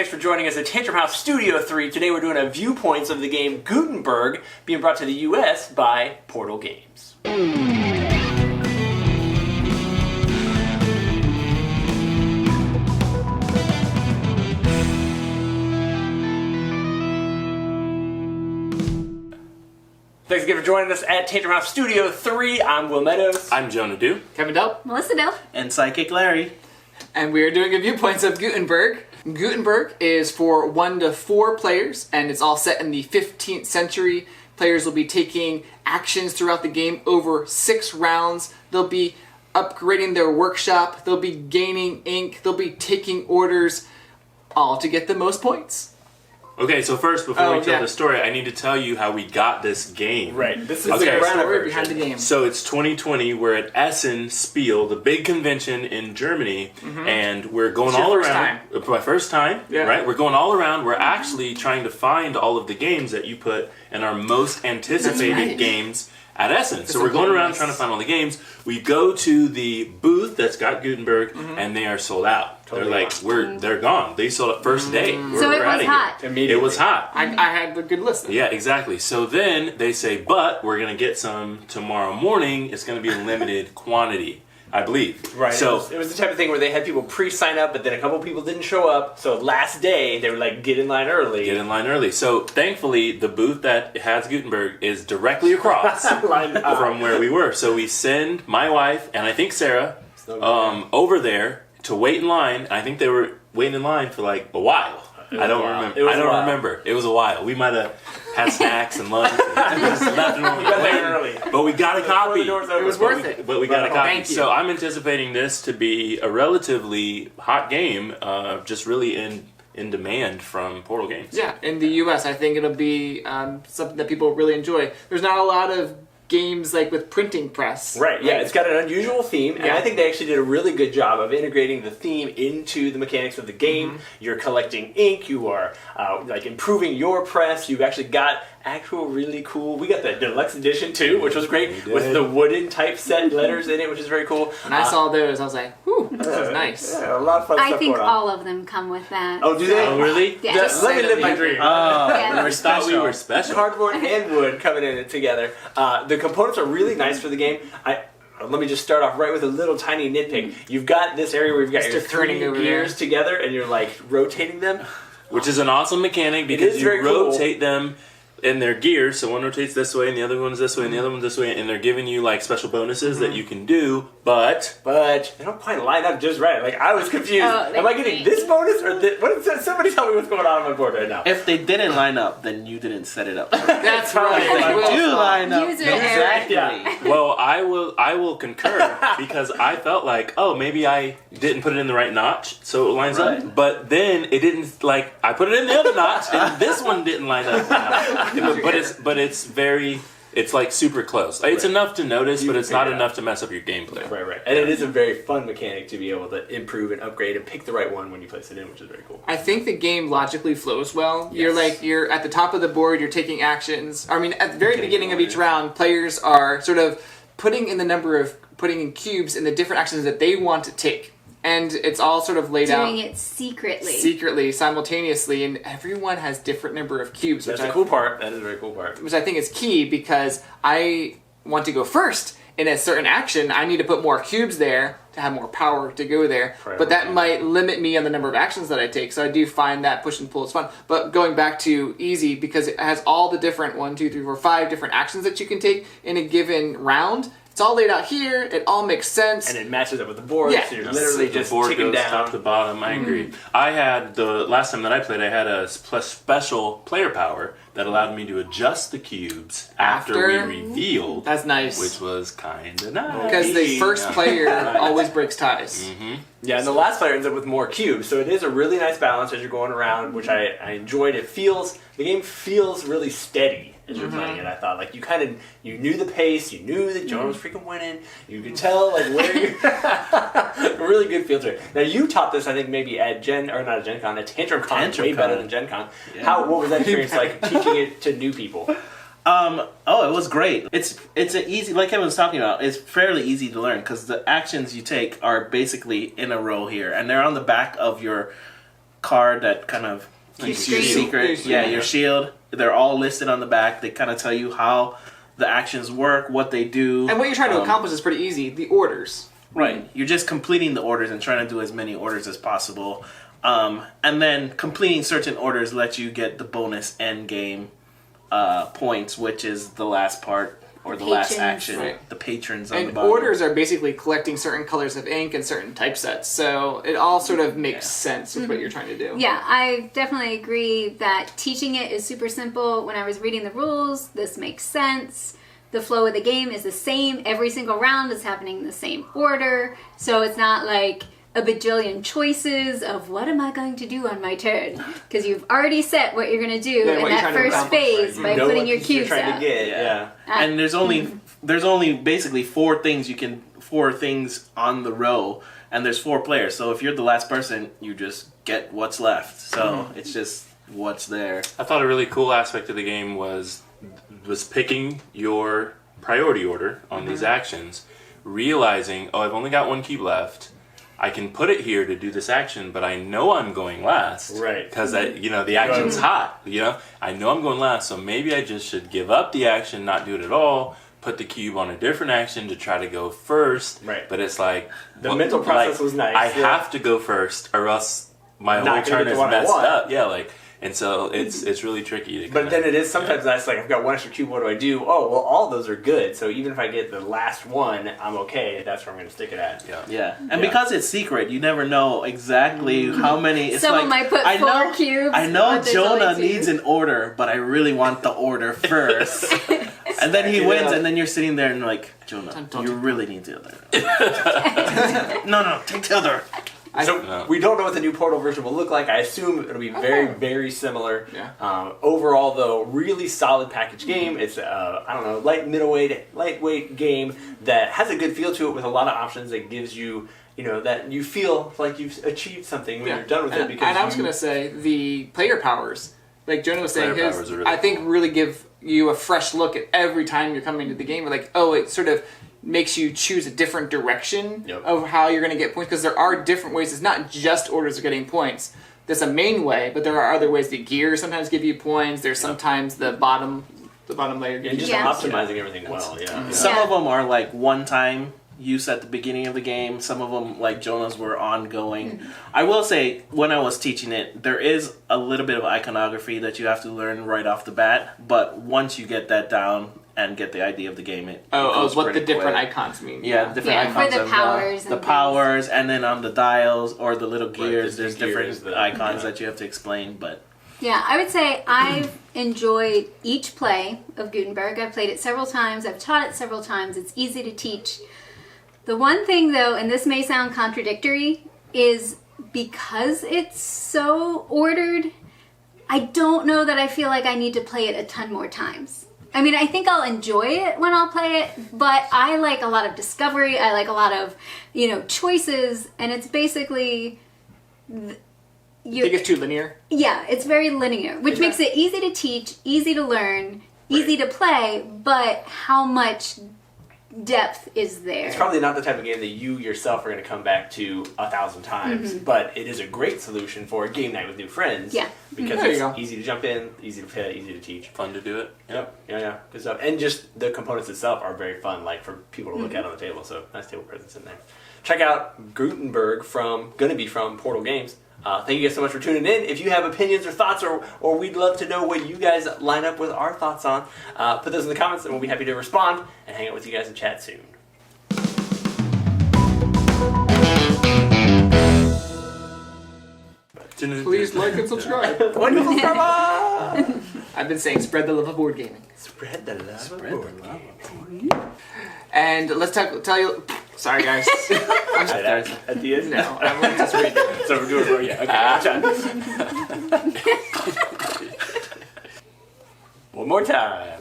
Thanks for joining us at Tantrum House Studio 3. Today we're doing a viewpoints of the game Gutenberg, being brought to the US by Portal Games. Thanks again for joining us at Tantrum House Studio 3. I'm Will Meadows. I'm Jonah Dew. Kevin Delp. Melissa Delp. And Psychic Larry. And we are doing a viewpoints of Gutenberg. Gutenberg is for 1 to 4 players, and it's all set in the 15th century. Players will be taking actions throughout the game over 6 rounds. They'll be upgrading their workshop. They'll be gaining ink. They'll be taking orders, all to get the most points. Okay, so first, before we tell the story, I need to tell you how we got this game. Right, this is Okay. the Story story behind the game. So it's 2020, we're at Essen Spiel, the big convention in Germany, and we're going It's your all first around. My first time, Yeah. right? We're going all around. We're actually trying to find all of the games that you put in our most anticipated That's right. games at Essen. So a we're going very around nice- trying to find all the games. We go to the booth that's got Gutenberg, and they are sold out. Totally They're gone. They sold out first day. So it was hot. It was hot. I had a good list. Yeah, exactly. So then they say, but we're going to get some tomorrow morning. It's going to be a limited quantity, I believe. Right. So it was the type of thing where they had people pre-sign up, but then a couple people didn't show up. So last day, they were like, get in line early. get in line early. So thankfully, the booth that has Gutenberg is directly across from where we were. So we send my wife and I think Sarah over there to wait in line. I think they were waiting in line for like a while. I don't remember. I don't remember. It was a while. We might have had snacks and lunch. And just left and we got there early. But we got a copy. It was worth it. But we got a copy. Thank you. So I'm anticipating this to be a relatively hot game, just really in demand from Portal Games. Yeah, in the U.S., I think it'll be something that people really enjoy. There's not a lot of games like with printing press. Right, yeah, it's got an unusual theme, and Yeah. I think they actually did a really good job of integrating the theme into the mechanics of the game. You're collecting ink, you are like improving your press, you've actually got actual really cool, we got the deluxe edition too, which was great, with the wooden typeset letters in it, which is very cool. When I saw those, I was like, whew, this is nice. Yeah, a lot of fun I stuff think going on. all of them come with that. Oh, do they? Oh, really? Yeah. Just let me live my dream. Yeah. We thought we were special. Cardboard and wood coming in together. The components are really nice for the game. Let me just start off right with a little tiny nitpick. You've got this area where you've got your Just turning 3 over gears together and you're like rotating them. Which is an awesome mechanic because is you very cool. rotate them in their gears. So one rotates this way and the other one's this way and the other one's this way, and they're giving you like special bonuses that you can do, but But they don't quite line up just right. Like, I was confused. Oh, Am I getting this bonus or this? What is, somebody tell me what's going on my board right now. If they didn't line up, then you didn't set it up. That's right. If they Will. Do line up User error. exactly. Yeah. well, I will concur because I felt like, oh, maybe I didn't put it in the right notch, so it lines up. Right. But then it didn't. Like I put it in the other notch, and this one didn't line up. But it's very. It's like super close. Like, it's Right. enough to notice, but You it's figure not it out. enough to mess up your gameplay. Right. And it is a very fun mechanic to be able to improve and upgrade and pick the right one when you place it in, which is very cool. I think the game logically flows well. Yes. You're at the top of the board, you're taking actions. I mean, at the very Getting beginning of order. each round, players are sort of putting in cubes in the different actions that they want to take. And it's all sort of laid Doing out it secretly. secretly, simultaneously, and everyone has different number of cubes, That's which the cool part. That is a very cool part. which I think is key because I want to go first in a certain action. I need to put more cubes there to have more power to go there. But that might limit me on the number of actions that I take. So I do find that push and pull is fun. But going back to easy, because it has all the different 1, 2, 3, 4, 5 different actions that you can take in a given round. It's all laid out here. It all makes sense. And it matches up with the board, Yeah. so you're literally The just board ticking goes top down. to bottom. I agree. I had the last time that I played, I had a special player power that allowed me to adjust the cubes after we revealed, That's nice. which was kind of nice. Because the first Yeah. player always breaks ties. Yeah, and the last player ends up with more cubes, so it is a really nice balance as you're going around, which I enjoyed. The game feels really steady as you're playing it. I thought, like, you knew the pace, you knew that Jonah was freaking winning, you could tell, like, where you're, a really good feel to it. Now, you taught this, I think, maybe at Tantrum Con, way better than Gen Con. Yeah. What was that experience like, teaching it to new people? It was great. It's an easy, like Kevin was talking about, it's fairly easy to learn because the actions you take are basically in a row here, and they're on the back of your card that kind of Keeps your your secret. shield. Yeah, your shield. They're all listed on the back. They kind of tell you how the actions work, what they do. And what you're trying to accomplish is pretty easy. The orders. Right. You're just completing the orders and trying to do as many orders as possible. And then completing certain orders lets you get the bonus end game points, which is the last part or the last Patrons. action. Right. The patrons on the And bottom. orders are basically collecting certain colors of ink and certain typesets. So it all sort of makes sense with what you're trying to do. Yeah, I definitely agree that teaching it is super simple. When I was reading the rules, this makes sense. The flow of the game is the same. Every single round is happening in the same order. So it's not like a bajillion choices of what am I going to do on my turn? Because you've already set what you're going to do Yeah, in what you're that trying to first accomplish, phase You by know putting what your piece you're cubes trying out. to get. Yeah. And there's only basically four things on the row, and there's 4 players. So if you're the last person, you just get what's left. So it's just what's there. I thought a really cool aspect of the game was picking your priority order on these actions, realizing, oh, I've only got 1 cube left. I can put it here to do this action, but I know I'm going last. Right. Because the action's hot. I know I'm going last, so maybe I just should give up the action, not do it at all, put the cube on a different action to try to go first. Right. But it's like The mental process was nice, I yeah. have to go first, or else my Not whole gonna turn get is the one I messed want. up. Yeah, and so it's really tricky. But then it is sometimes nice, like, I've got 1 extra cube, what do I do? Oh, well, all those are good, so even if I get the last one, I'm okay. That's where I'm going to stick it at. Yeah. Yeah, and because it's secret, you never know exactly how many. It's Someone like, might put I 4 know, cubes. I know but there's Jonah only 2. needs an order, but I really want the order first. And then he wins, and then you're sitting there and like, Jonah, Don't you take really need the other. No, take the other. So we don't know what the new Portal version will look like. I assume it'll be very, very similar. Yeah. Overall, though, really solid package game. It's lightweight game that has a good feel to it with a lot of options that gives you, that you feel like you've achieved something when you're done with it. Because and I was going to say the player powers, like Jonah was saying, Player his, powers are really I think really give you a fresh look at every time you're coming to the game. Like, it sort of makes you choose a different direction of how you're going to get points, because there are different ways. It's not just orders of getting points. There's a main way, but there are other ways. The gear sometimes give you points. There's sometimes the bottom layer gives and you just points. optimizing everything well. Yeah. Some of them are like one-time use at the beginning of the game. Some of them, like Jonah's, were ongoing. I will say, when I was teaching it, there is a little bit of iconography that you have to learn right off the bat, but once you get that down and get the idea of the game, it goes what the pretty different quick. icons mean. Yeah, the different Yeah, for icons the of powers the and powers, and then on the dials or the little gears, the there's gears, different the- icons yeah. that you have to explain. But Yeah, I would say I've enjoyed each play of Gutenberg. I've played it several times. I've taught it several times. It's easy to teach. The one thing, though, and this may sound contradictory, is because it's so ordered, I don't know that I feel like I need to play it a ton more times. I mean, I think I'll enjoy it when I'll play it, but I like a lot of discovery. I like a lot of, choices, and it's basically... I think it's too linear. Yeah, it's very linear, which makes it easy to teach, easy to learn, easy to play, but how much depth is there? It's probably not the type of game that you yourself are going to come back to 1,000 times, but it is a great solution for a game night with new friends. Yeah. Because There you it's go. easy to jump in, easy to play, easy to teach. Fun to do it. Yep. Yeah. Good stuff. And just the components itself are very fun, like for people to look at on the table. So nice table presence in there. Check out Gutenberg from Portal Games. Thank you guys so much for tuning in. If you have opinions or thoughts, or we'd love to know what you guys line up with our thoughts on, put those in the comments, and we'll be happy to respond and hang out with you guys and chat soon. Please like and subscribe. Wonderful drama! I've been saying spread the love of board gaming. Spread the love. Spread of the board. love. And let's tell you... Sorry, guys. I'm just, At the end? no, I'm going to just read it. So we're doing it. Yeah, okay. One more time.